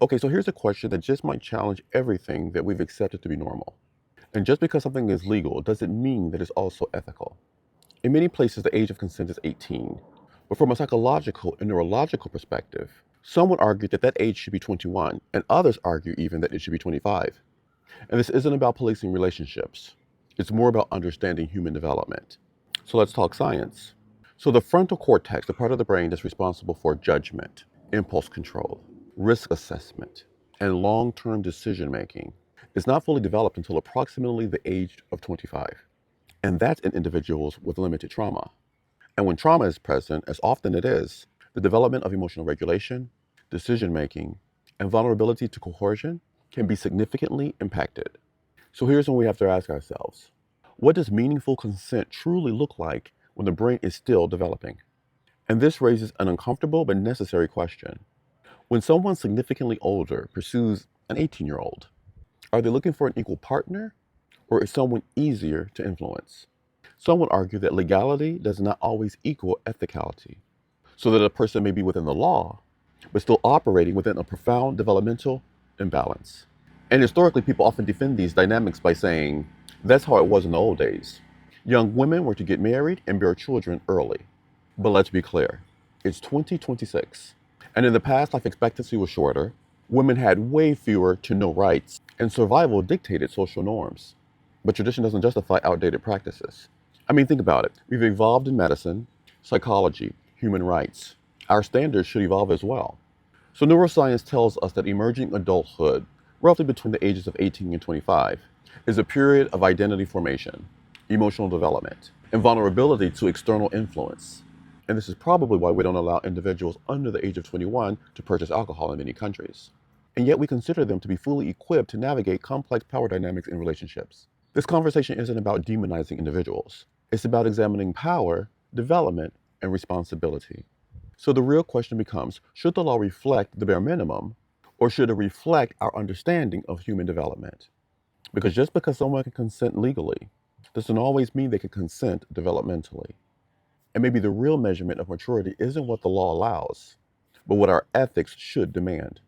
Okay, so here's a question that just might challenge everything that we've accepted to be normal. And just because something is legal doesn't mean that it's also ethical. In many places, the age of consent is 18. But from a psychological and neurological perspective, some would argue that that age should be 21, and others argue even that it should be 25. And this isn't about policing relationships. It's more about understanding human development. So let's talk science. So the frontal cortex, the part of the brain that's responsible for judgment, impulse control, risk assessment, and long-term decision making, is not fully developed until approximately the age of 25. And that's in individuals with limited trauma. And when trauma is present, as often it is, the development of emotional regulation, decision making, and vulnerability to coercion can be significantly impacted. So here's when we have to ask ourselves, what does meaningful consent truly look like when the brain is still developing? And this raises an uncomfortable but necessary question. When someone significantly older pursues an 18-year-old, are they looking for an equal partner, or is someone easier to influence? Some would argue that legality does not always equal ethicality, so that a person may be within the law, but still operating within a profound developmental imbalance. And historically, people often defend these dynamics by saying, that's how it was in the old days. Young women were to get married and bear children early. But let's be clear, it's 2026. And in the past, life expectancy was shorter, women had way fewer to no rights, and survival dictated social norms. But tradition doesn't justify outdated practices. I mean, think about it. We've evolved in medicine, psychology, human rights. Our standards should evolve as well. So neuroscience tells us that emerging adulthood, roughly between the ages of 18 and 25, is a period of identity formation, emotional development, and vulnerability to external influence. And this is probably why we don't allow individuals under the age of 21 to purchase alcohol in many countries. And yet we consider them to be fully equipped to navigate complex power dynamics in relationships. This conversation isn't about demonizing individuals. It's about examining power, development, and responsibility. So the real question becomes, should the law reflect the bare minimum, or should it reflect our understanding of human development? Because just because someone can consent legally doesn't always mean they can consent developmentally. And maybe the real measurement of maturity isn't what the law allows, but what our ethics should demand.